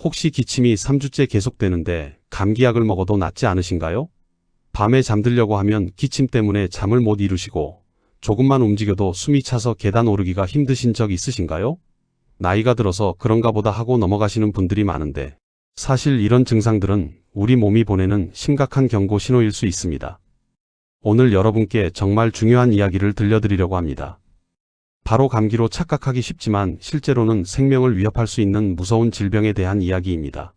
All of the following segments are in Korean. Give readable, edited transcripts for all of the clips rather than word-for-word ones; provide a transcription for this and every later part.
혹시 기침이 3주째 계속되는데 감기약을 먹어도 낫지 않으신가요? 밤에 잠들려고 하면 기침 때문에 잠을 못 이루시고 조금만 움직여도 숨이 차서 계단 오르기가 힘드신 적 있으신가요? 나이가 들어서 그런가 보다 하고 넘어가시는 분들이 많은데 사실 이런 증상들은 우리 몸이 보내는 심각한 경고 신호일 수 있습니다. 오늘 여러분께 정말 중요한 이야기를 들려드리려고 합니다. 바로 감기로 착각하기 쉽지만 실제로는 생명을 위협할 수 있는 무서운 질병에 대한 이야기입니다.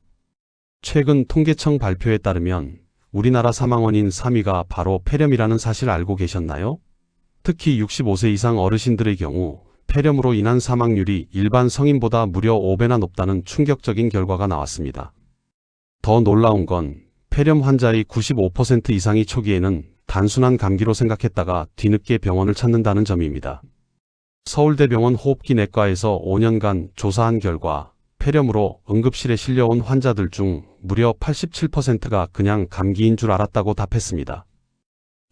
최근 통계청 발표에 따르면 우리나라 사망 원인 3위가 바로 폐렴이라는 사실 알고 계셨나요? 특히 65세 이상 어르신들의 경우 폐렴으로 인한 사망률이 일반 성인보다 무려 5배나 높다는 충격적인 결과가 나왔습니다. 더 놀라운 건 폐렴 환자의 95% 이상이 초기에는 단순한 감기로 생각했다가 뒤늦게 병원을 찾는다는 점입니다. 서울대병원 호흡기 내과에서 5년간 조사한 결과 폐렴으로 응급실에 실려온 환자들 중 무려 87%가 그냥 감기인 줄 알았다고 답했습니다.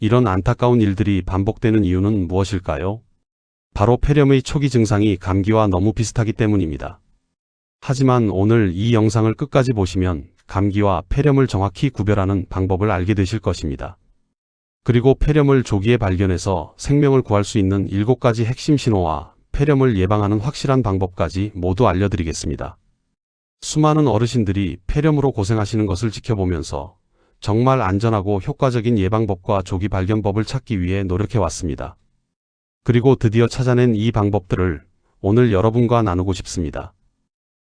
이런 안타까운 일들이 반복되는 이유는 무엇일까요? 바로 폐렴의 초기 증상이 감기와 너무 비슷하기 때문입니다. 하지만 오늘 이 영상을 끝까지 보시면 감기와 폐렴을 정확히 구별하는 방법을 알게 되실 것입니다. 그리고 폐렴을 조기에 발견해서 생명을 구할 수 있는 7가지 핵심 신호와 폐렴을 예방하는 확실한 방법까지 모두 알려드리겠습니다. 수많은 어르신들이 폐렴으로 고생하시는 것을 지켜보면서 정말 안전하고 효과적인 예방법과 조기 발견법을 찾기 위해 노력해왔습니다. 그리고 드디어 찾아낸 이 방법들을 오늘 여러분과 나누고 싶습니다.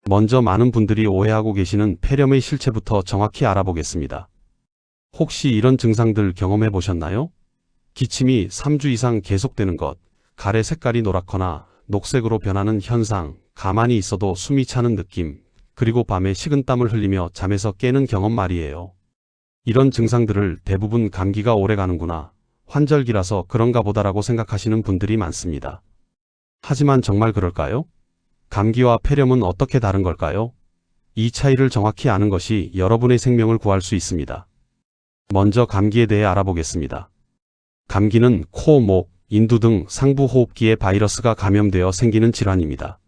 먼저 많은 분들이 오해하고 계시는 폐렴의 실체부터 정확히 알아보겠습니다. 혹시 이런 증상들 경험해 보셨나요? 기침이 3주 이상 계속되는 것, 가래 색깔이 노랗거나 녹색으로 변하는 현상, 가만히 있어도 숨이 차는 느낌, 그리고 밤에 식은땀을 흘리며 잠에서 깨는 경험 말이에요. 이런 증상들을 대부분 감기가 오래 가는구나, 환절기라서 그런가 보다라고 생각하시는 분들이 많습니다. 하지만 정말 그럴까요? 감기와 폐렴은 어떻게 다른 걸까요? 이 차이를 정확히 아는 것이 여러분의 생명을 구할 수 있습니다. 먼저 감기에 대해 알아보겠습니다. 감기는 코, 목, 인두 등 상부 호흡기에 바이러스가 감염되어 생기는 질환입니다.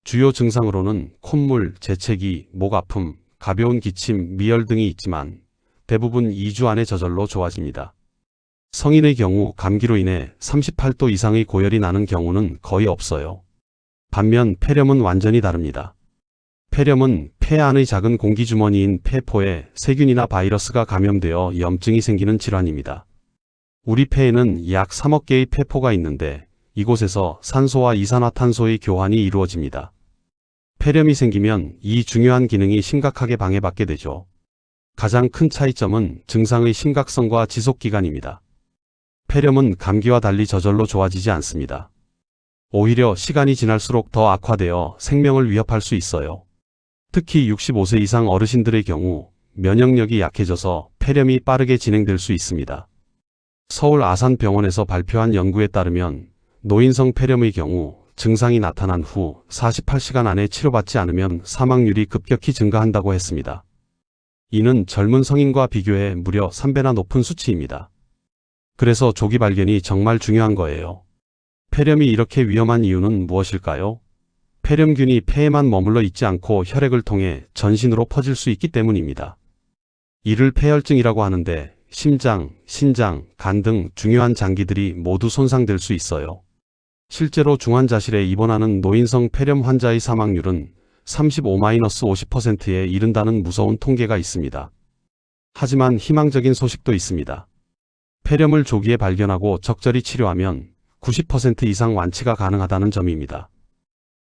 주요 증상으로는 콧물, 재채기, 목 아픔, 가벼운 기침, 미열 등이 있지만 대부분 2주 안에 저절로 좋아집니다. 성인의 경우 감기로 인해 38도 이상의 고열이 나는 경우는 거의 없어요. 반면 폐렴은 완전히 다릅니다. 폐렴은 폐 안의 작은 공기주머니인 폐포에 세균이나 바이러스가 감염되어 염증이 생기는 질환입니다. 우리 폐에는 약 3억 개의 폐포가 있는데 이곳에서 산소와 이산화탄소의 교환이 이루어집니다. 폐렴이 생기면 이 중요한 기능이 심각하게 방해받게 되죠. 가장 큰 차이점은 증상의 심각성과 지속기간입니다. 폐렴은 감기와 달리 저절로 좋아지지 않습니다. 오히려 시간이 지날수록 더 악화되어 생명을 위협할 수 있어요. 특히 65세 이상 어르신들의 경우 면역력이 약해져서 폐렴이 빠르게 진행될 수 있습니다. 서울 아산병원에서 발표한 연구에 따르면 노인성 폐렴의 경우 증상이 나타난 후 48시간 안에 치료받지 않으면 사망률이 급격히 증가한다고 했습니다. 이는 젊은 성인과 비교해 무려 3배나 높은 수치입니다. 그래서 조기 발견이 정말 중요한 거예요. 폐렴이 이렇게 위험한 이유는 무엇일까요? 폐렴균이 폐에만 머물러 있지 않고 혈액을 통해 전신으로 퍼질 수 있기 때문입니다. 이를 폐혈증이라고 하는데 심장, 신장, 간 등 중요한 장기들이 모두 손상될 수 있어요. 실제로 중환자실에 입원하는 노인성 폐렴 환자의 사망률은 35-50%에 이른다는 무서운 통계가 있습니다. 하지만 희망적인 소식도 있습니다. 폐렴을 조기에 발견하고 적절히 치료하면 90% 이상 완치가 가능하다는 점입니다.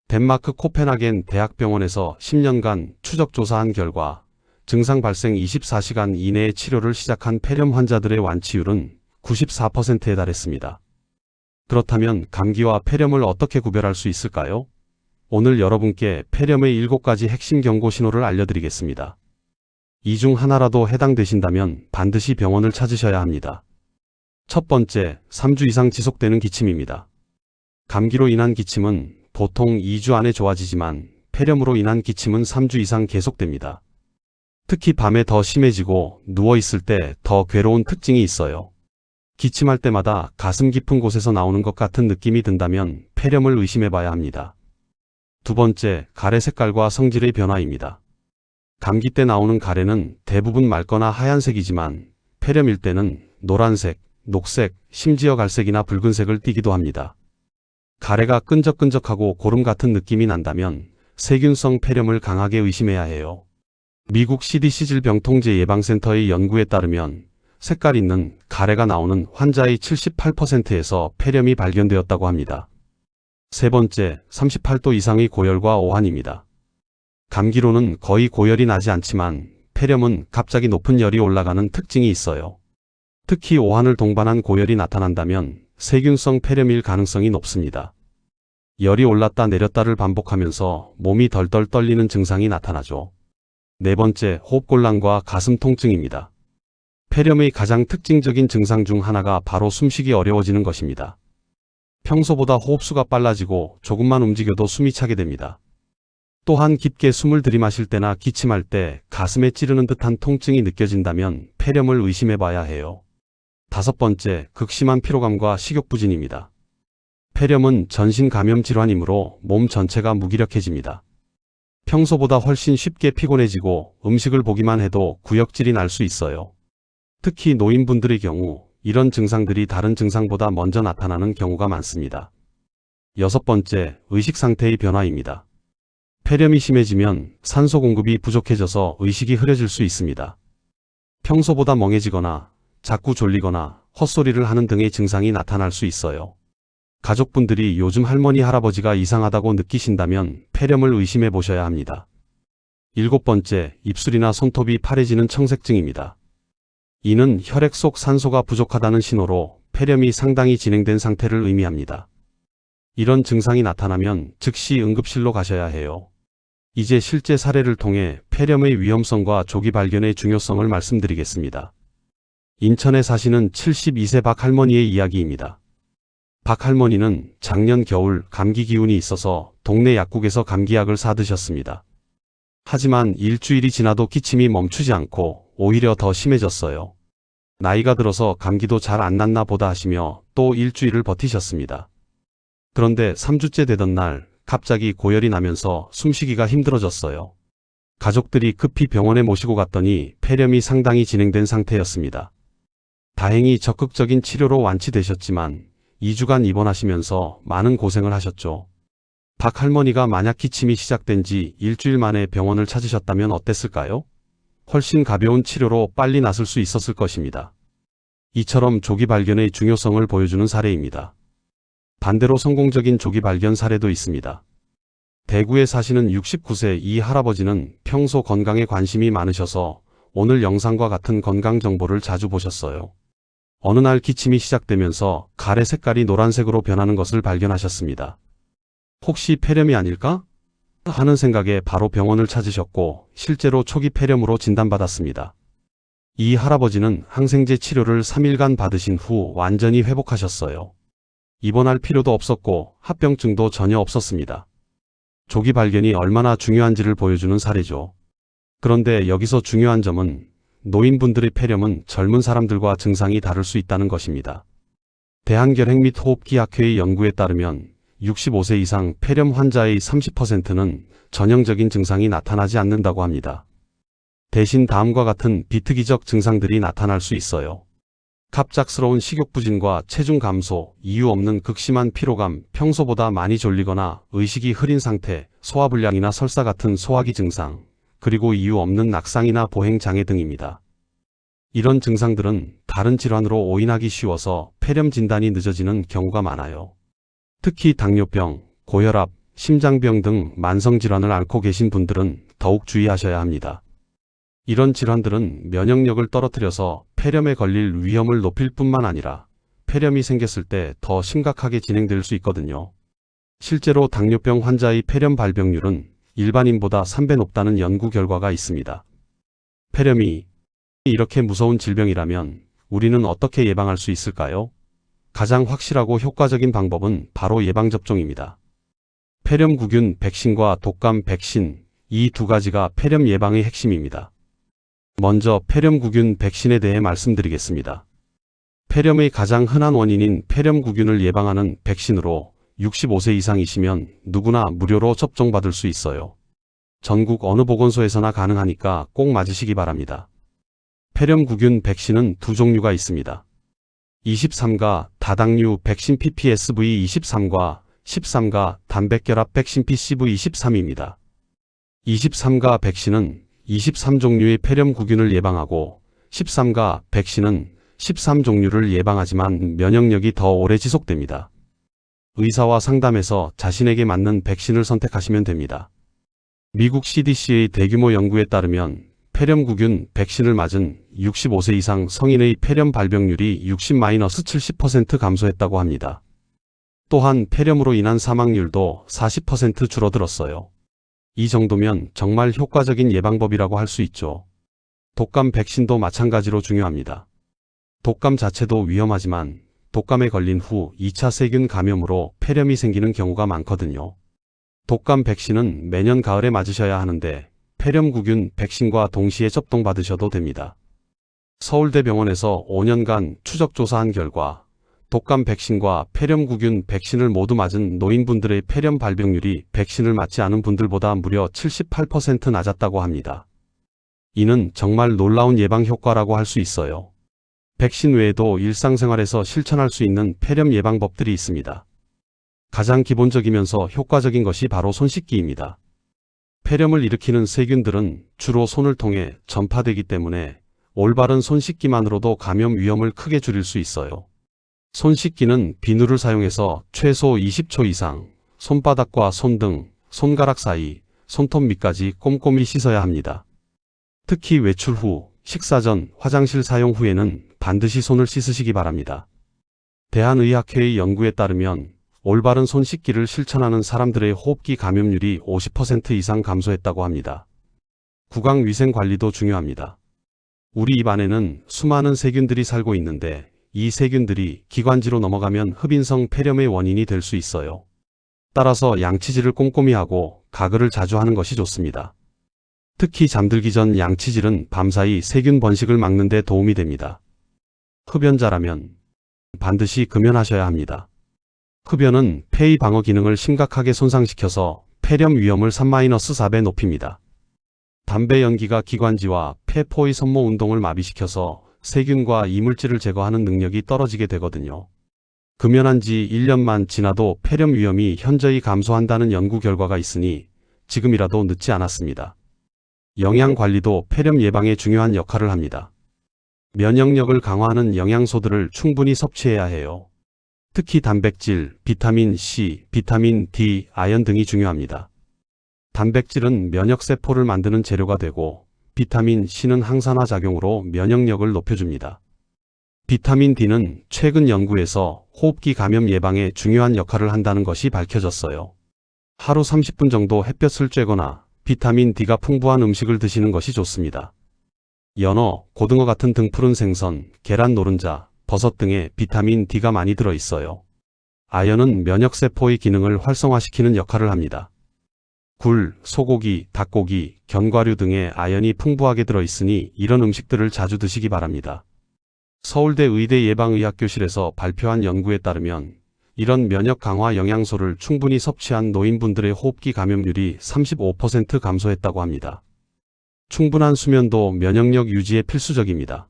덴마크 코펜하겐 대학병원에서 10년간 추적 조사한 결과 증상 발생 24시간 이내에 치료를 시작한 폐렴 환자들의 완치율은 94%에 달했습니다. 그렇다면 감기와 폐렴을 어떻게 구별할 수 있을까요? 오늘 여러분께 폐렴의 7가지 핵심 경고 신호를 알려드리겠습니다. 이 중 하나라도 해당되신다면 반드시 병원을 찾으셔야 합니다. 첫 번째, 3주 이상 지속되는 기침입니다. 감기로 인한 기침은 보통 2주 안에 좋아지지만 폐렴으로 인한 기침은 3주 이상 계속됩니다. 특히 밤에 더 심해지고 누워있을 때 더 괴로운 특징이 있어요. 기침할 때마다 가슴 깊은 곳에서 나오는 것 같은 느낌이 든다면 폐렴을 의심해봐야 합니다. 두 번째, 가래 색깔과 성질의 변화입니다. 감기 때 나오는 가래는 대부분 맑거나 하얀색이지만 폐렴일 때는 노란색, 녹색, 심지어 갈색이나 붉은색을 띠기도 합니다. 가래가 끈적끈적하고 고름 같은 느낌이 난다면 세균성 폐렴을 강하게 의심해야 해요. 미국 CDC 질병통제예방센터의 연구에 따르면 색깔 있는 가래가 나오는 환자의 78%에서 폐렴이 발견되었다고 합니다. 세 번째, 38도 이상의 고열과 오한입니다. 감기로는 거의 고열이 나지 않지만 폐렴은 갑자기 높은 열이 올라가는 특징이 있어요. 특히 오한을 동반한 고열이 나타난다면 세균성 폐렴일 가능성이 높습니다. 열이 올랐다 내렸다를 반복하면서 몸이 덜덜 떨리는 증상이 나타나죠. 네 번째, 호흡곤란과 가슴 통증입니다. 폐렴의 가장 특징적인 증상 중 하나가 바로 숨쉬기 어려워지는 것입니다. 평소보다 호흡수가 빨라지고 조금만 움직여도 숨이 차게 됩니다. 또한 깊게 숨을 들이마실 때나 기침할 때 가슴에 찌르는 듯한 통증이 느껴진다면 폐렴을 의심해 봐야 해요. 다섯 번째, 극심한 피로감과 식욕부진입니다. 폐렴은 전신 감염 질환이므로 몸 전체가 무기력해집니다. 평소보다 훨씬 쉽게 피곤해지고 음식을 보기만 해도 구역질이 날 수 있어요. 특히 노인분들의 경우 이런 증상들이 다른 증상보다 먼저 나타나는 경우가 많습니다. 여섯 번째, 의식 상태의 변화입니다. 폐렴이 심해지면 산소 공급이 부족해져서 의식이 흐려질 수 있습니다. 평소보다 멍해지거나 자꾸 졸리거나 헛소리를 하는 등의 증상이 나타날 수 있어요. 가족분들이 요즘 할머니 할아버지가 이상하다고 느끼신다면 폐렴을 의심해 보셔야 합니다. 일곱 번째, 입술이나 손톱이 파래지는 청색증입니다. 이는 혈액 속 산소가 부족하다는 신호로 폐렴이 상당히 진행된 상태를 의미합니다. 이런 증상이 나타나면 즉시 응급실로 가셔야 해요. 이제 실제 사례를 통해 폐렴의 위험성과 조기 발견의 중요성을 말씀드리겠습니다. 인천에 사시는 72세 박 할머니의 이야기입니다. 박 할머니는 작년 겨울 감기 기운이 있어서 동네 약국에서 감기약을 사 드셨습니다. 하지만 일주일이 지나도 기침이 멈추지 않고 오히려 더 심해졌어요. 나이가 들어서 감기도 잘 안 낫나 보다 하시며 또 일주일을 버티셨습니다. 그런데 3주째 되던 날 갑자기 고열이 나면서 숨쉬기가 힘들어졌어요. 가족들이 급히 병원에 모시고 갔더니 폐렴이 상당히 진행된 상태였습니다. 다행히 적극적인 치료로 완치되셨지만 2주간 입원하시면서 많은 고생을 하셨죠. 박 할머니가 만약 기침이 시작된 지 일주일 만에 병원을 찾으셨다면 어땠을까요? 훨씬 가벼운 치료로 빨리 낫을 수 있었을 것입니다. 이처럼 조기 발견의 중요성을 보여주는 사례입니다. 반대로 성공적인 조기 발견 사례도 있습니다. 대구에 사시는 69세 이 할아버지는 평소 건강에 관심이 많으셔서 오늘 영상과 같은 건강 정보를 자주 보셨어요. 어느 날 기침이 시작되면서 가래 색깔이 노란색으로 변하는 것을 발견하셨습니다. 혹시 폐렴이 아닐까? 하는 생각에 바로 병원을 찾으셨고 실제로 초기 폐렴으로 진단받았습니다. 이 할아버지는 항생제 치료를 3일간 받으신 후 완전히 회복하셨어요. 입원할 필요도 없었고 합병증도 전혀 없었습니다. 조기 발견이 얼마나 중요한지를 보여주는 사례죠. 그런데 여기서 중요한 점은 노인분들의 폐렴은 젊은 사람들과 증상이 다를 수 있다는 것입니다. 대한결핵 및 호흡기학회의 연구에 따르면 65세 이상 폐렴 환자의 30%는 전형적인 증상이 나타나지 않는다고 합니다. 대신 다음과 같은 비특이적 증상들이 나타날 수 있어요. 갑작스러운 식욕부진과 체중 감소, 이유 없는 극심한 피로감, 평소보다 많이 졸리거나 의식이 흐린 상태, 소화불량이나 설사 같은 소화기 증상, 그리고 이유 없는 낙상이나 보행장애 등입니다. 이런 증상들은 다른 질환으로 오인하기 쉬워서 폐렴 진단이 늦어지는 경우가 많아요. 특히 당뇨병, 고혈압, 심장병 등 만성질환을 앓고 계신 분들은 더욱 주의하셔야 합니다. 이런 질환들은 면역력을 떨어뜨려서 폐렴에 걸릴 위험을 높일 뿐만 아니라 폐렴이 생겼을 때 더 심각하게 진행될 수 있거든요. 실제로 당뇨병 환자의 폐렴 발병률은 일반인보다 3배 높다는 연구 결과가 있습니다. 폐렴이 이렇게 무서운 질병이라면 우리는 어떻게 예방할 수 있을까요? 가장 확실하고 효과적인 방법은 바로 예방접종입니다. 폐렴구균 백신과 독감 백신, 이 두 가지가 폐렴 예방의 핵심입니다. 먼저 폐렴구균 백신에 대해 말씀드리겠습니다. 폐렴의 가장 흔한 원인인 폐렴구균을 예방하는 백신으로 65세 이상이시면 누구나 무료로 접종받을 수 있어요. 전국 어느 보건소에서나 가능하니까 꼭 맞으시기 바랍니다. 폐렴구균 백신은 두 종류가 있습니다. 23가 다당류 백신 PPSV 23과 13가 단백결합 백신 PCV 23입니다. 23가 백신은 23종류의 폐렴구균을 예방하고 13가 백신은 13종류를 예방하지만 면역력이 더 오래 지속됩니다. 의사와 상담해서 자신에게 맞는 백신을 선택하시면 됩니다. 미국 CDC의 대규모 연구에 따르면 폐렴구균 백신을 맞은 65세 이상 성인의 폐렴 발병률이 60-70% 감소했다고 합니다. 또한 폐렴으로 인한 사망률도 40% 줄어들었어요. 이 정도면 정말 효과적인 예방법이라고 할 수 있죠. 독감 백신도 마찬가지로 중요합니다. 독감 자체도 위험하지만 독감에 걸린 후 2차 세균 감염으로 폐렴이 생기는 경우가 많거든요. 독감 백신은 매년 가을에 맞으셔야 하는데 폐렴구균 백신과 동시에 접종받으셔도 됩니다. 서울대병원에서 5년간 추적조사한 결과 독감 백신과 폐렴구균 백신을 모두 맞은 노인분들의 폐렴 발병률이 백신을 맞지 않은 분들보다 무려 78% 낮았다고 합니다. 이는 정말 놀라운 예방 효과라고 할 수 있어요. 백신 외에도 일상생활에서 실천할 수 있는 폐렴 예방법들이 있습니다. 가장 기본적이면서 효과적인 것이 바로 손 씻기입니다. 폐렴을 일으키는 세균들은 주로 손을 통해 전파되기 때문에 올바른 손 씻기만으로도 감염 위험을 크게 줄일 수 있어요. 손 씻기는 비누를 사용해서 최소 20초 이상 손바닥과 손등, 손가락 사이, 손톱 밑까지 꼼꼼히 씻어야 합니다. 특히 외출 후, 식사 전, 화장실 사용 후에는 반드시 손을 씻으시기 바랍니다. 대한의학회의 연구에 따르면 올바른 손 씻기를 실천하는 사람들의 호흡기 감염률이 50% 이상 감소했다고 합니다. 구강 위생 관리도 중요합니다. 우리 입 안에는 수많은 세균들이 살고 있는데 이 세균들이 기관지로 넘어가면 흡인성 폐렴의 원인이 될 수 있어요. 따라서 양치질을 꼼꼼히 하고 가글을 자주 하는 것이 좋습니다. 특히 잠들기 전 양치질은 밤사이 세균 번식을 막는 데 도움이 됩니다. 흡연자라면 반드시 금연하셔야 합니다. 흡연은 폐의 방어 기능을 심각하게 손상시켜서 폐렴 위험을 3-4배 높입니다. 담배 연기가 기관지와 폐포의 섬모 운동을 마비시켜서 세균과 이물질을 제거하는 능력이 떨어지게 되거든요. 금연한 지 1년만 지나도 폐렴 위험이 현저히 감소한다는 연구 결과가 있으니 지금이라도 늦지 않았습니다. 영양 관리도 폐렴 예방에 중요한 역할을 합니다. 면역력을 강화하는 영양소들을 충분히 섭취해야 해요. 특히 단백질, 비타민 C, 비타민 D, 아연 등이 중요합니다. 단백질은 면역세포를 만드는 재료가 되고 비타민 C는 항산화 작용으로 면역력을 높여줍니다. 비타민 D는 최근 연구에서 호흡기 감염 예방에 중요한 역할을 한다는 것이 밝혀졌어요. 하루 30분 정도 햇볕을 쬐거나 비타민 D가 풍부한 음식을 드시는 것이 좋습니다. 연어, 고등어 같은 등푸른 생선, 계란 노른자, 버섯 등에 비타민 D가 많이 들어있어요. 아연은 면역세포의 기능을 활성화시키는 역할을 합니다. 굴, 소고기, 닭고기, 견과류 등에 아연이 풍부하게 들어있으니 이런 음식들을 자주 드시기 바랍니다. 서울대 의대 예방의학교실에서 발표한 연구에 따르면 이런 면역 강화 영양소를 충분히 섭취한 노인분들의 호흡기 감염률이 35% 감소했다고 합니다. 충분한 수면도 면역력 유지에 필수적입니다.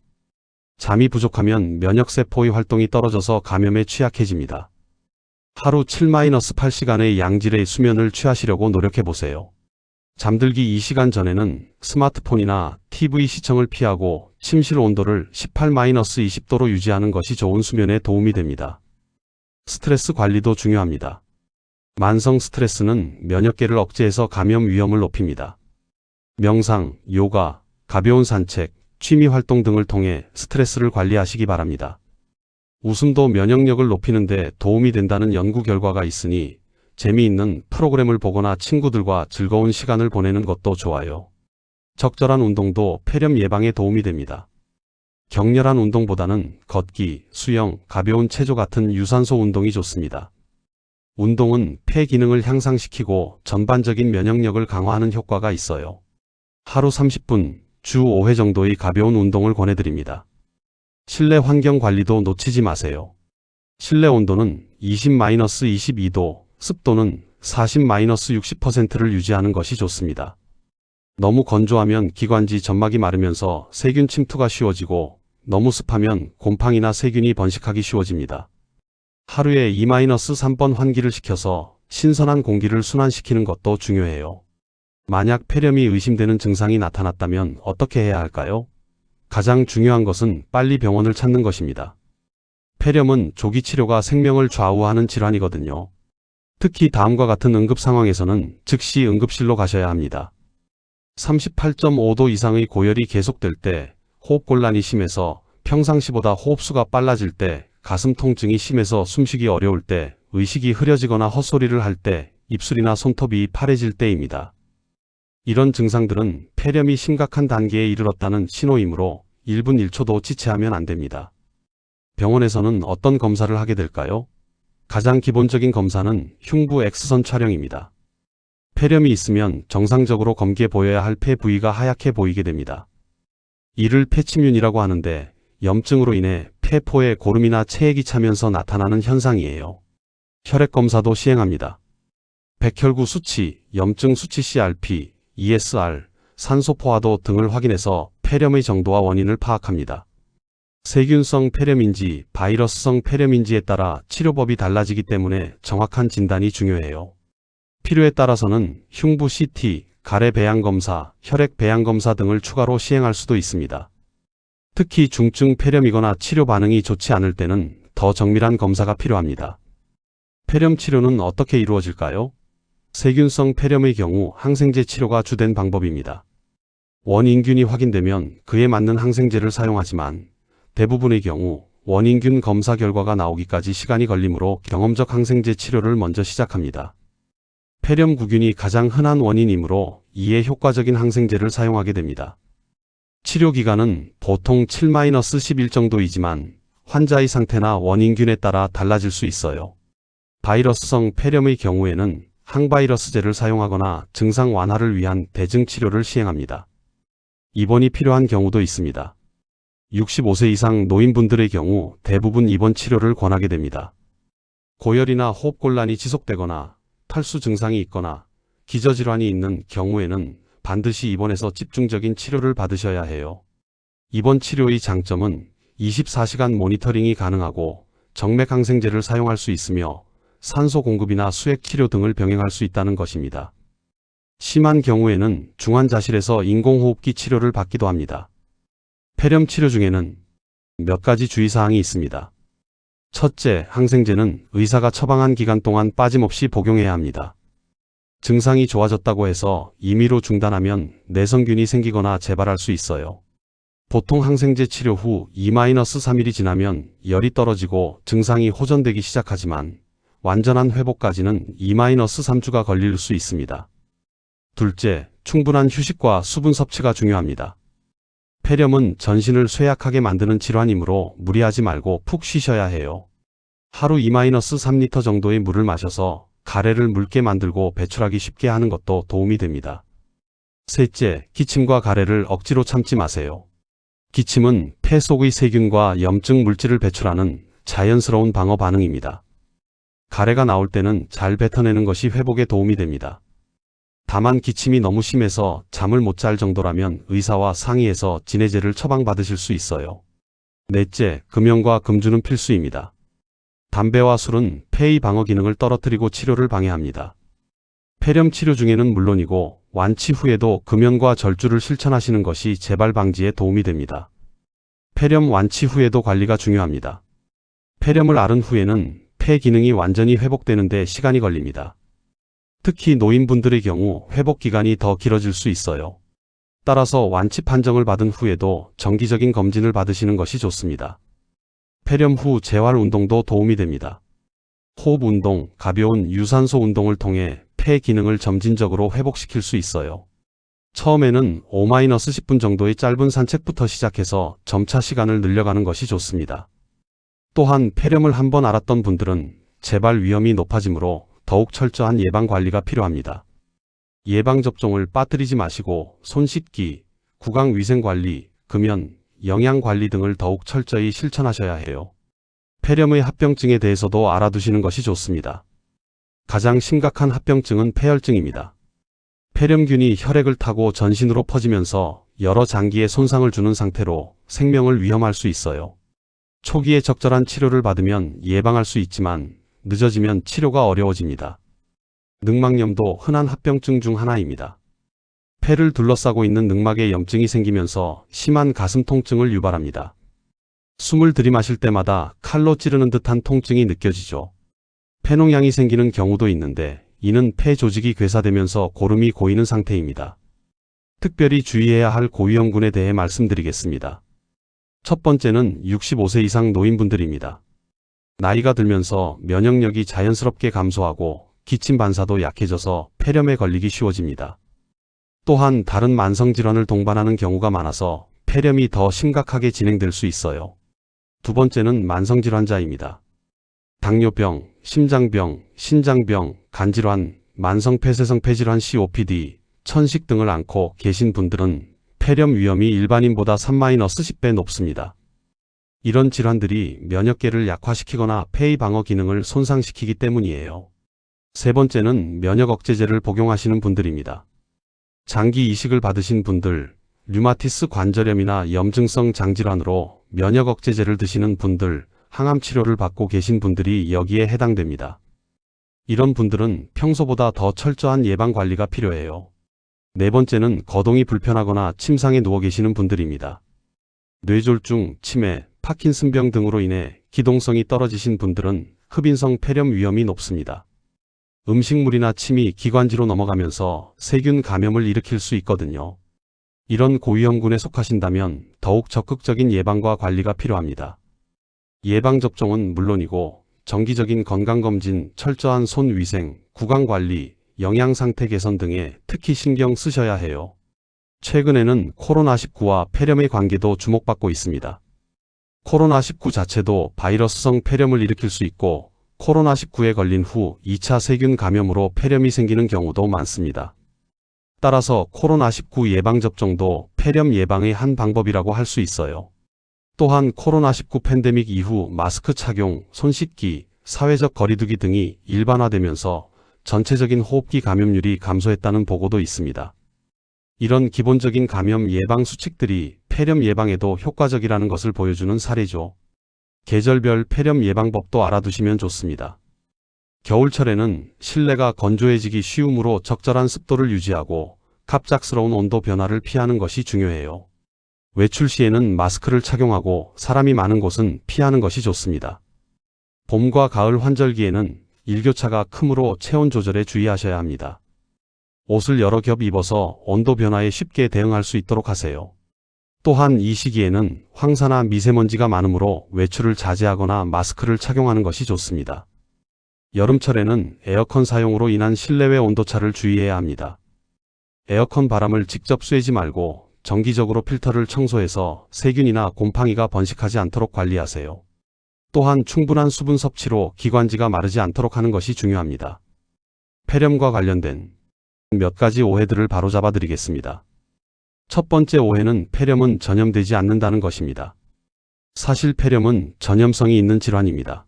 잠이 부족하면 면역세포의 활동이 떨어져서 감염에 취약해집니다. 하루 7-8시간의 양질의 수면을 취하시려고 노력해보세요. 잠들기 2시간 전에는 스마트폰이나 TV 시청을 피하고 침실 온도를 18-20도로 유지하는 것이 좋은 수면에 도움이 됩니다. 스트레스 관리도 중요합니다. 만성 스트레스는 면역계를 억제해서 감염 위험을 높입니다. 명상, 요가, 가벼운 산책, 취미 활동 등을 통해 스트레스를 관리하시기 바랍니다. 웃음도 면역력을 높이는 데 도움이 된다는 연구 결과가 있으니 재미있는 프로그램을 보거나 친구들과 즐거운 시간을 보내는 것도 좋아요. 적절한 운동도 폐렴 예방에 도움이 됩니다. 격렬한 운동보다는 걷기, 수영, 가벼운 체조 같은 유산소 운동이 좋습니다. 운동은 폐 기능을 향상시키고 전반적인 면역력을 강화하는 효과가 있어요. 하루 30분, 주 5회 정도의 가벼운 운동을 권해드립니다. 실내 환경 관리도 놓치지 마세요. 실내 온도는 20-22도, 습도는 40-60%를 유지하는 것이 좋습니다. 너무 건조하면 기관지 점막이 마르면서 세균 침투가 쉬워지고 너무 습하면 곰팡이나 세균이 번식하기 쉬워집니다. 하루에 2-3번 환기를 시켜서 신선한 공기를 순환시키는 것도 중요해요. 만약 폐렴이 의심되는 증상이 나타났다면 어떻게 해야 할까요? 가장 중요한 것은 빨리 병원을 찾는 것입니다. 폐렴은 조기 치료가 생명을 좌우하는 질환이거든요. 특히 다음과 같은 응급 상황에서는 즉시 응급실로 가셔야 합니다. 38.5도 이상의 고열이 계속될 때, 호흡곤란이 심해서 평상시보다 호흡수가 빨라질 때, 가슴 통증이 심해서 숨쉬기 어려울 때, 의식이 흐려지거나 헛소리를 할 때, 입술이나 손톱이 파래질 때입니다. 이런 증상들은 폐렴이 심각한 단계에 이르렀다는 신호이므로 1분 1초도 지체하면 안 됩니다. 병원에서는 어떤 검사를 하게 될까요? 가장 기본적인 검사는 흉부 X선 촬영입니다. 폐렴이 있으면 정상적으로 검기에 보여야 할 폐 부위가 하얗게 보이게 됩니다. 이를 폐침윤이라고 하는데 염증으로 인해 폐포에 고름이나 체액이 차면서 나타나는 현상이에요. 혈액 검사도 시행합니다. 백혈구 수치, 염증 수치 CRP, ESR, 산소 포화도 등을 확인해서 폐렴의 정도와 원인을 파악합니다. 세균성 폐렴인지 바이러스성 폐렴인지에 따라 치료법이 달라지기 때문에 정확한 진단이 중요해요. 필요에 따라서는 흉부 CT, 가래 배양 검사, 혈액 배양 검사 등을 추가로 시행할 수도 있습니다. 특히 중증 폐렴이거나 치료 반응이 좋지 않을 때는 더 정밀한 검사가 필요합니다. 폐렴 치료는 어떻게 이루어질까요? 세균성 폐렴의 경우 항생제 치료가 주된 방법입니다. 원인균이 확인되면 그에 맞는 항생제를 사용하지만 대부분의 경우 원인균 검사 결과가 나오기까지 시간이 걸리므로 경험적 항생제 치료를 먼저 시작합니다. 폐렴 구균이 가장 흔한 원인이므로 이에 효과적인 항생제를 사용하게 됩니다. 치료 기간은 보통 7-11 정도이지만 환자의 상태나 원인균에 따라 달라질 수 있어요. 바이러스성 폐렴의 경우에는 항바이러스제를 사용하거나 증상 완화를 위한 대증 치료를 시행합니다. 입원이 필요한 경우도 있습니다. 65세 이상 노인분들의 경우 대부분 입원 치료를 권하게 됩니다. 고열이나 호흡곤란이 지속되거나 탈수 증상이 있거나 기저질환이 있는 경우에는 반드시 입원해서 집중적인 치료를 받으셔야 해요. 입원 치료의 장점은 24시간 모니터링이 가능하고 정맥 항생제를 사용할 수 있으며 산소 공급이나 수액 치료 등을 병행할 수 있다는 것입니다. 심한 경우에는 중환자실에서 인공호흡기 치료를 받기도 합니다. 폐렴 치료 중에는 몇 가지 주의사항이 있습니다. 첫째, 항생제는 의사가 처방한 기간 동안 빠짐없이 복용해야 합니다. 증상이 좋아졌다고 해서 임의로 중단하면 내성균이 생기거나 재발할 수 있어요. 보통 항생제 치료 후 2-3일이 지나면 열이 떨어지고 증상이 호전되기 시작하지만 완전한 회복까지는 2-3주가 걸릴 수 있습니다. 둘째, 충분한 휴식과 수분 섭취가 중요합니다. 폐렴은 전신을 쇠약하게 만드는 질환이므로 무리하지 말고 푹 쉬셔야 해요. 하루 2-3리터 정도의 물을 마셔서 가래를 묽게 만들고 배출하기 쉽게 하는 것도 도움이 됩니다. 셋째, 기침과 가래를 억지로 참지 마세요. 기침은 폐 속의 세균과 염증 물질을 배출하는 자연스러운 방어 반응입니다. 가래가 나올 때는 잘 뱉어내는 것이 회복에 도움이 됩니다. 다만 기침이 너무 심해서 잠을 못 잘 정도라면 의사와 상의해서 진해제를 처방받으실 수 있어요. 넷째, 금연과 금주는 필수입니다. 담배와 술은 폐의 방어 기능을 떨어뜨리고 치료를 방해합니다. 폐렴 치료 중에는 물론이고 완치 후에도 금연과 절주를 실천하시는 것이 재발 방지에 도움이 됩니다. 폐렴 완치 후에도 관리가 중요합니다. 폐렴을 앓은 후에는 폐 기능이 완전히 회복되는 데 시간이 걸립니다. 특히 노인분들의 경우 회복 기간이 더 길어질 수 있어요. 따라서 완치 판정을 받은 후에도 정기적인 검진을 받으시는 것이 좋습니다. 폐렴 후 재활 운동도 도움이 됩니다. 호흡 운동, 가벼운 유산소 운동을 통해 폐 기능을 점진적으로 회복시킬 수 있어요. 처음에는 5-10분 정도의 짧은 산책부터 시작해서 점차 시간을 늘려가는 것이 좋습니다. 또한 폐렴을 한번 앓았던 분들은 재발 위험이 높아지므로 더욱 철저한 예방관리가 필요합니다. 예방접종을 빠뜨리지 마시고 손 씻기, 구강위생관리, 금연, 영양관리 등을 더욱 철저히 실천하셔야 해요. 폐렴의 합병증에 대해서도 알아두시는 것이 좋습니다. 가장 심각한 합병증은 폐혈증입니다. 폐렴균이 혈액을 타고 전신으로 퍼지면서 여러 장기에 손상을 주는 상태로 생명을 위험할 수 있어요. 초기에 적절한 치료를 받으면 예방할 수 있지만 늦어지면 치료가 어려워집니다. 늑막염도 흔한 합병증 중 하나입니다. 폐를 둘러싸고 있는 늑막에 염증이 생기면서 심한 가슴 통증을 유발합니다. 숨을 들이마실 때마다 칼로 찌르는 듯한 통증이 느껴지죠. 폐농양이 생기는 경우도 있는데 이는 폐 조직이 괴사되면서 고름이 고이는 상태입니다. 특별히 주의해야 할 고위험군에 대해 말씀드리겠습니다. 첫 번째는 65세 이상 노인분들입니다. 나이가 들면서 면역력이 자연스럽게 감소하고 기침 반사도 약해져서 폐렴에 걸리기 쉬워집니다. 또한 다른 만성질환을 동반하는 경우가 많아서 폐렴이 더 심각하게 진행될 수 있어요. 두 번째는 만성질환자입니다. 당뇨병, 심장병, 신장병, 간질환, 만성폐쇄성 폐질환 COPD, 천식 등을 앓고 계신 분들은 폐렴 위험이 일반인보다 3-10배 높습니다. 이런 질환들이 면역계를 약화시키거나 폐의 방어 기능을 손상시키기 때문이에요. 세 번째는 면역 억제제를 복용하시는 분들입니다. 장기 이식을 받으신 분들, 류마티스 관절염이나 염증성 장질환으로 면역 억제제를 드시는 분들, 항암 치료를 받고 계신 분들이 여기에 해당됩니다. 이런 분들은 평소보다 더 철저한 예방 관리가 필요해요. 네 번째는 거동이 불편하거나 침상에 누워 계시는 분들입니다. 뇌졸중, 치매, 파킨슨병 등으로 인해 기동성이 떨어지신 분들은 흡인성 폐렴 위험이 높습니다. 음식물이나 침이 기관지로 넘어가면서 세균 감염을 일으킬 수 있거든요. 이런 고위험군에 속하신다면 더욱 적극적인 예방과 관리가 필요합니다. 예방접종은 물론이고 정기적인 건강검진, 철저한 손위생, 구강관리, 영양상태 개선 등에 특히 신경 쓰셔야 해요. 최근에는 코로나19와 폐렴의 관계도 주목받고 있습니다. 코로나19 자체도 바이러스성 폐렴을 일으킬 수 있고 코로나19에 걸린 후 2차 세균 감염으로 폐렴이 생기는 경우도 많습니다. 따라서 코로나19 예방접종도 폐렴 예방의 한 방법이라고 할 수 있어요. 또한 코로나19 팬데믹 이후 마스크 착용, 손 씻기, 사회적 거리두기 등이 일반화되면서 전체적인 호흡기 감염률이 감소했다는 보고도 있습니다. 이런 기본적인 감염 예방 수칙들이 폐렴 예방에도 효과적이라는 것을 보여주는 사례죠. 계절별 폐렴 예방법도 알아두시면 좋습니다. 겨울철에는 실내가 건조해지기 쉬우므로 적절한 습도를 유지하고 갑작스러운 온도 변화를 피하는 것이 중요해요. 외출 시에는 마스크를 착용하고 사람이 많은 곳은 피하는 것이 좋습니다. 봄과 가을 환절기에는 일교차가 크므로 체온 조절에 주의하셔야 합니다. 옷을 여러 겹 입어서 온도 변화에 쉽게 대응할 수 있도록 하세요. 또한 이 시기에는 황사나 미세먼지가 많으므로 외출을 자제하거나 마스크를 착용하는 것이 좋습니다. 여름철에는 에어컨 사용으로 인한 실내외 온도차를 주의해야 합니다. 에어컨 바람을 직접 쐬지 말고 정기적으로 필터를 청소해서 세균이나 곰팡이가 번식하지 않도록 관리하세요. 또한 충분한 수분 섭취로 기관지가 마르지 않도록 하는 것이 중요합니다. 폐렴과 관련된 몇 가지 오해들을 바로잡아 드리겠습니다. 첫 번째 오해는 폐렴은 전염되지 않는다는 것입니다. 사실 폐렴은 전염성이 있는 질환입니다.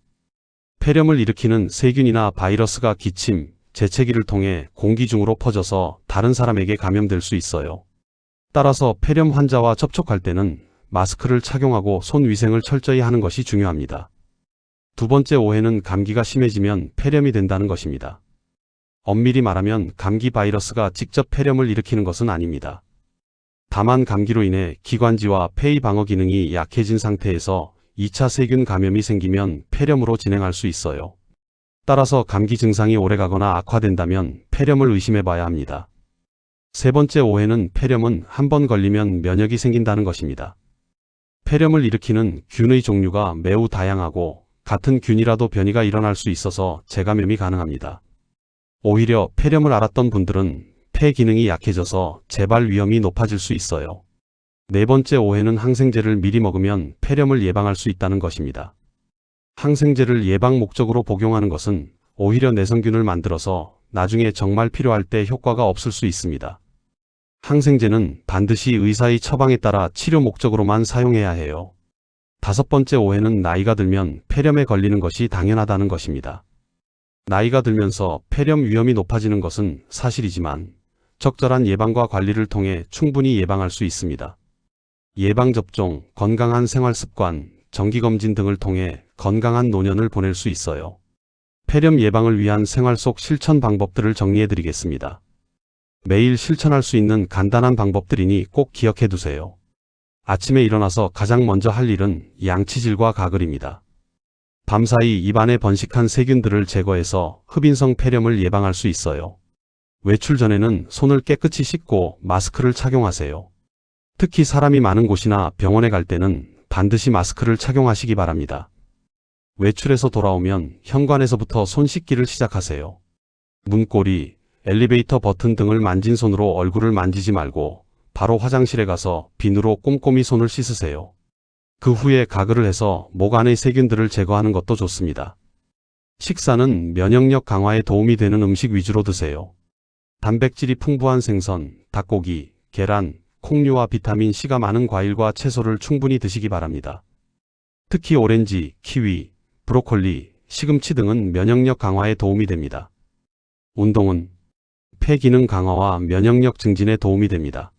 폐렴을 일으키는 세균이나 바이러스가 기침, 재채기를 통해 공기 중으로 퍼져서 다른 사람에게 감염될 수 있어요. 따라서 폐렴 환자와 접촉할 때는 마스크를 착용하고 손 위생을 철저히 하는 것이 중요합니다. 두 번째 오해는 감기가 심해지면 폐렴이 된다는 것입니다. 엄밀히 말하면 감기 바이러스가 직접 폐렴을 일으키는 것은 아닙니다. 다만 감기로 인해 기관지와 폐의 방어 기능이 약해진 상태에서 2차 세균 감염이 생기면 폐렴으로 진행할 수 있어요. 따라서 감기 증상이 오래가거나 악화된다면 폐렴을 의심해 봐야 합니다. 세 번째 오해는 폐렴은 한 번 걸리면 면역이 생긴다는 것입니다. 폐렴을 일으키는 균의 종류가 매우 다양하고 같은 균이라도 변이가 일어날 수 있어서 재감염이 가능합니다. 오히려 폐렴을 앓았던 분들은 폐 기능이 약해져서 재발 위험이 높아질 수 있어요. 네 번째 오해는 항생제를 미리 먹으면 폐렴을 예방할 수 있다는 것입니다. 항생제를 예방 목적으로 복용하는 것은 오히려 내성균을 만들어서 나중에 정말 필요할 때 효과가 없을 수 있습니다. 항생제는 반드시 의사의 처방에 따라 치료 목적으로만 사용해야 해요. 다섯 번째 오해는 나이가 들면 폐렴에 걸리는 것이 당연하다는 것입니다. 나이가 들면서 폐렴 위험이 높아지는 것은 사실이지만 적절한 예방과 관리를 통해 충분히 예방할 수 있습니다. 예방접종, 건강한 생활습관, 정기검진 등을 통해 건강한 노년을 보낼 수 있어요. 폐렴 예방을 위한 생활 속 실천 방법들을 정리해 드리겠습니다. 매일 실천할 수 있는 간단한 방법들이니 꼭 기억해 두세요. 아침에 일어나서 가장 먼저 할 일은 양치질과 가글입니다. 밤사이 입안에 번식한 세균들을 제거해서 흡인성 폐렴을 예방할 수 있어요. 외출 전에는 손을 깨끗이 씻고 마스크를 착용하세요. 특히 사람이 많은 곳이나 병원에 갈 때는 반드시 마스크를 착용하시기 바랍니다. 외출해서 돌아오면 현관에서부터 손 씻기를 시작하세요. 문고리, 엘리베이터 버튼 등을 만진 손으로 얼굴을 만지지 말고 바로 화장실에 가서 비누로 꼼꼼히 손을 씻으세요. 그 후에 가글을 해서 목 안의 세균들을 제거하는 것도 좋습니다. 식사는 면역력 강화에 도움이 되는 음식 위주로 드세요. 단백질이 풍부한 생선, 닭고기, 계란, 콩류와 비타민 C가 많은 과일과 채소를 충분히 드시기 바랍니다. 특히 오렌지, 키위, 브로콜리, 시금치 등은 면역력 강화에 도움이 됩니다. 운동은 폐 기능 강화와 면역력 증진에 도움이 됩니다.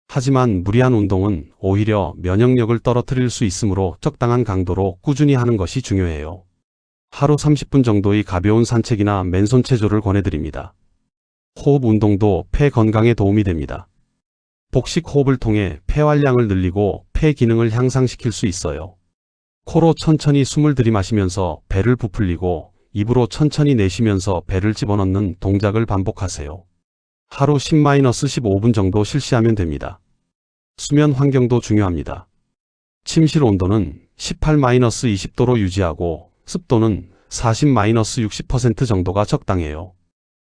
하지만 무리한 운동은 오히려 면역력을 떨어뜨릴 수 있으므로 적당한 강도로 꾸준히 하는 것이 중요해요. 하루 30분 정도의 가벼운 산책이나 맨손 체조를 권해드립니다. 호흡 운동도 폐 건강에 도움이 됩니다. 복식 호흡을 통해 폐활량을 늘리고 폐 기능을 향상시킬 수 있어요. 코로 천천히 숨을 들이마시면서 배를 부풀리고 입으로 천천히 내쉬면서 배를 집어넣는 동작을 반복하세요. 하루 10-15분 정도 실시하면 됩니다. 수면 환경도 중요합니다. 침실 온도는 18-20도로 유지하고 습도는 40-60% 정도가 적당해요.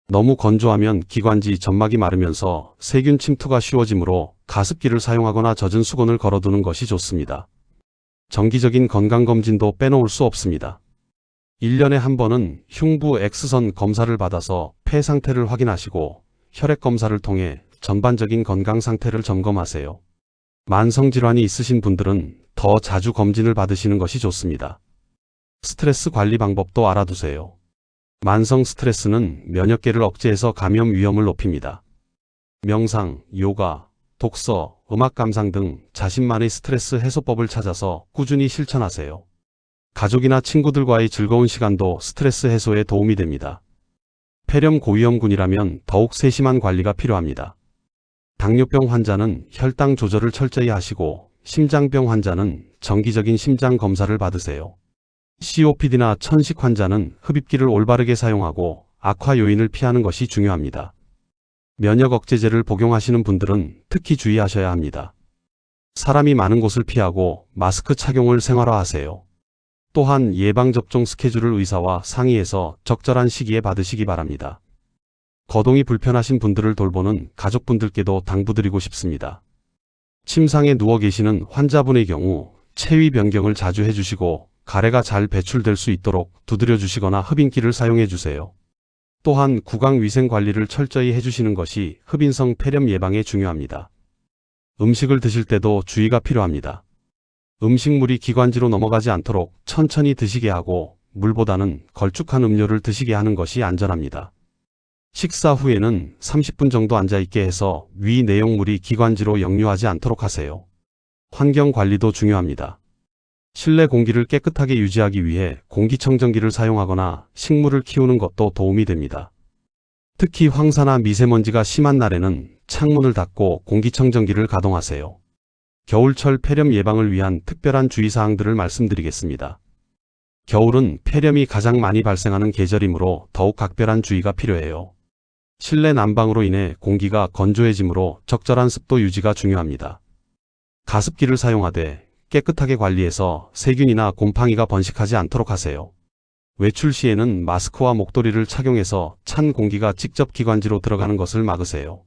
너무 건조하면 기관지 점막이 마르면서 세균 침투가 쉬워지므로 가습기를 사용하거나 젖은 수건을 걸어두는 것이 좋습니다. 정기적인 건강검진도 빼놓을 수 없습니다. 1년에 한 번은 흉부 X선 검사를 받아서 폐 상태를 확인하시고 혈액 검사를 통해 전반적인 건강 상태를 점검하세요. 만성질환이 있으신 분들은 더 자주 검진을 받으시는 것이 좋습니다. 스트레스 관리 방법도 알아두세요. 만성 스트레스는 면역계를 억제해서 감염 위험을 높입니다. 명상, 요가, 독서, 음악 감상 등 자신만의 스트레스 해소법을 찾아서 꾸준히 실천하세요. 가족이나 친구들과의 즐거운 시간도 스트레스 해소에 도움이 됩니다. 폐렴 고위험군이라면 더욱 세심한 관리가 필요합니다. 당뇨병 환자는 혈당 조절을 철저히 하시고 심장병 환자는 정기적인 심장 검사를 받으세요. COPD나 천식 환자는 흡입기를 올바르게 사용하고 악화 요인을 피하는 것이 중요합니다. 면역 억제제를 복용하시는 분들은 특히 주의하셔야 합니다. 사람이 많은 곳을 피하고 마스크 착용을 생활화하세요. 또한 예방접종 스케줄을 의사와 상의해서 적절한 시기에 받으시기 바랍니다. 거동이 불편하신 분들을 돌보는 가족분들께도 당부드리고 싶습니다. 침상에 누워 계시는 환자분의 경우 체위 변경을 자주 해주시고 가래가 잘 배출될 수 있도록 두드려 주시거나 흡인기를 사용해 주세요. 또한 구강 위생 관리를 철저히 해주시는 것이 흡인성 폐렴 예방에 중요합니다. 음식을 드실 때도 주의가 필요합니다. 음식물이 기관지로 넘어가지 않도록 천천히 드시게 하고 물보다는 걸쭉한 음료를 드시게 하는 것이 안전합니다. 식사 후에는 30분 정도 앉아있게 해서 위 내용물이 기관지로 역류하지 않도록 하세요. 환경 관리도 중요합니다. 실내 공기를 깨끗하게 유지하기 위해 공기청정기를 사용하거나 식물을 키우는 것도 도움이 됩니다. 특히 황사나 미세먼지가 심한 날에는 창문을 닫고 공기청정기를 가동하세요. 겨울철 폐렴 예방을 위한 특별한 주의사항들을 말씀드리겠습니다. 겨울은 폐렴이 가장 많이 발생하는 계절이므로 더욱 각별한 주의가 필요해요. 실내 난방으로 인해 공기가 건조해지므로 적절한 습도 유지가 중요합니다. 가습기를 사용하되 깨끗하게 관리해서 세균이나 곰팡이가 번식하지 않도록 하세요. 외출 시에는 마스크와 목도리를 착용해서 찬 공기가 직접 기관지로 들어가는 것을 막으세요.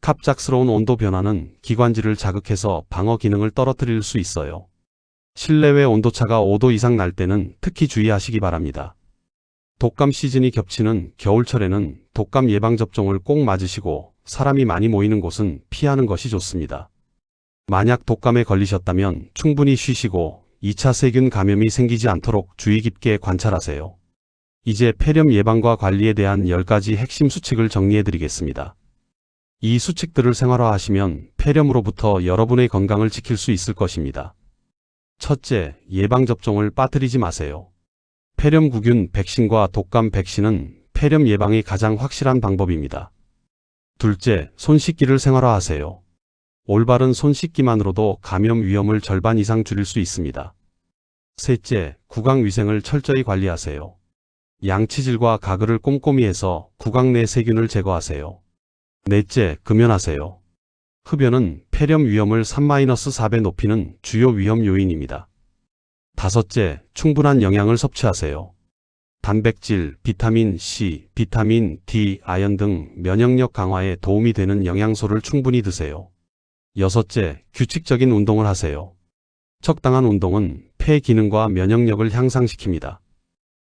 갑작스러운 온도 변화는 기관지를 자극해서 방어 기능을 떨어뜨릴 수 있어요. 실내외 온도차가 5도 이상 날 때는 특히 주의하시기 바랍니다. 독감 시즌이 겹치는 겨울철에는 독감 예방접종을 꼭 맞으시고 사람이 많이 모이는 곳은 피하는 것이 좋습니다. 만약 독감에 걸리셨다면 충분히 쉬시고 2차 세균 감염이 생기지 않도록 주의 깊게 관찰하세요. 이제 폐렴 예방과 관리에 대한 10가지 핵심 수칙을 정리해 드리겠습니다. 이 수칙들을 생활화하시면 폐렴으로부터 여러분의 건강을 지킬 수 있을 것입니다. 첫째, 예방접종을 빠뜨리지 마세요. 폐렴구균 백신과 독감 백신은 폐렴 예방의 가장 확실한 방법입니다. 둘째, 손 씻기를 생활화하세요. 올바른 손 씻기만으로도 감염 위험을 절반 이상 줄일 수 있습니다. 셋째, 구강위생을 철저히 관리하세요. 양치질과 가글을 꼼꼼히 해서 구강 내 세균을 제거하세요. 넷째, 금연하세요. 흡연은 폐렴 위험을 3-4배 높이는 주요 위험 요인입니다. 다섯째, 충분한 영양을 섭취하세요. 단백질, 비타민 C, 비타민 D, 아연 등 면역력 강화에 도움이 되는 영양소를 충분히 드세요. 여섯째, 규칙적인 운동을 하세요. 적당한 운동은 폐 기능과 면역력을 향상시킵니다.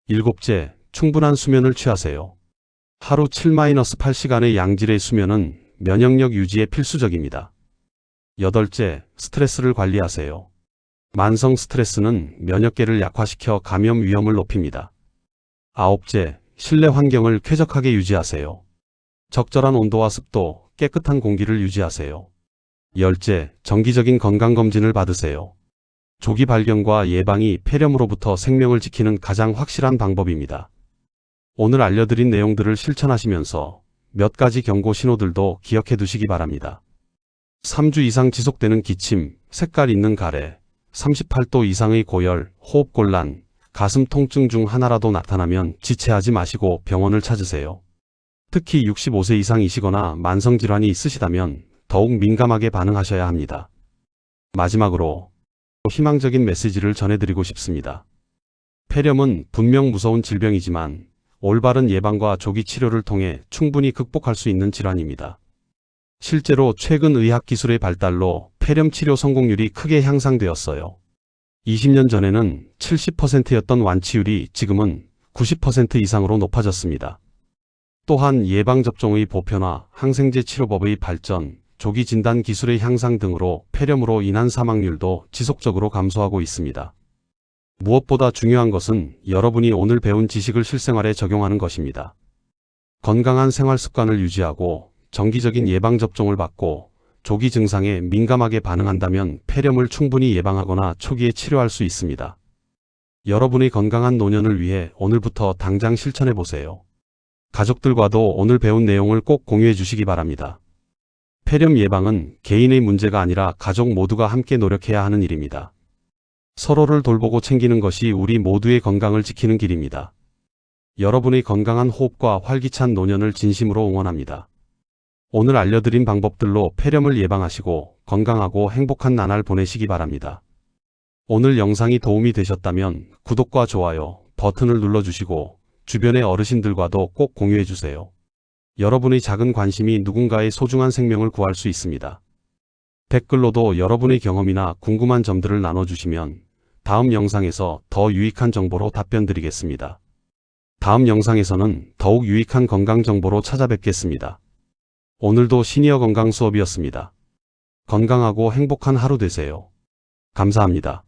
일곱째, 충분한 수면을 취하세요. 하루 7-8시간의 양질의 수면은 면역력 유지에 필수적입니다. 여덟째, 스트레스를 관리하세요. 만성 스트레스는 면역계를 약화시켜 감염 위험을 높입니다. 아홉째, 실내 환경을 쾌적하게 유지하세요. 적절한 온도와 습도, 깨끗한 공기를 유지하세요. 열째, 정기적인 건강검진을 받으세요. 조기 발견과 예방이 폐렴으로부터 생명을 지키는 가장 확실한 방법입니다. 오늘 알려드린 내용들을 실천하시면서 몇 가지 경고 신호들도 기억해 두시기 바랍니다. 3주 이상 지속되는 기침, 색깔 있는 가래, 38도 이상의 고열, 호흡곤란, 가슴 통증 중 하나라도 나타나면 지체하지 마시고 병원을 찾으세요. 특히 65세 이상이시거나 만성질환이 있으시다면 더욱 민감하게 반응하셔야 합니다. 마지막으로 희망적인 메시지를 전해드리고 싶습니다. 폐렴은 분명 무서운 질병이지만 올바른 예방과 조기 치료를 통해 충분히 극복할 수 있는 질환입니다. 실제로 최근 의학 기술의 발달로 폐렴 치료 성공률이 크게 향상되었어요. 20년 전에는 70%였던 완치율이 지금은 90% 이상으로 높아졌습니다. 또한 예방접종의 보편화, 항생제 치료법의 발전, 조기 진단 기술의 향상 등으로 폐렴으로 인한 사망률도 지속적으로 감소하고 있습니다. 무엇보다 중요한 것은 여러분이 오늘 배운 지식을 실생활에 적용하는 것입니다. 건강한 생활 습관을 유지하고 정기적인 예방접종을 받고 조기 증상에 민감하게 반응한다면 폐렴을 충분히 예방하거나 초기에 치료할 수 있습니다. 여러분의 건강한 노년을 위해 오늘부터 당장 실천해 보세요. 가족들과도 오늘 배운 내용을 꼭 공유해 주시기 바랍니다. 폐렴 예방은 개인의 문제가 아니라 가족 모두가 함께 노력해야 하는 일입니다. 서로를 돌보고 챙기는 것이 우리 모두의 건강을 지키는 길입니다. 여러분의 건강한 호흡과 활기찬 노년을 진심으로 응원합니다. 오늘 알려드린 방법들로 폐렴을 예방하시고 건강하고 행복한 나날 보내시기 바랍니다. 오늘 영상이 도움이 되셨다면 구독과 좋아요 버튼을 눌러주시고 주변의 어르신들과도 꼭 공유해주세요. 여러분의 작은 관심이 누군가의 소중한 생명을 구할 수 있습니다. 댓글로도 여러분의 경험이나 궁금한 점들을 나눠주시면 다음 영상에서 더 유익한 정보로 답변 드리겠습니다. 다음 영상에서는 더욱 유익한 건강 정보로 찾아뵙겠습니다. 오늘도 시니어 건강 수업이었습니다. 건강하고 행복한 하루 되세요. 감사합니다.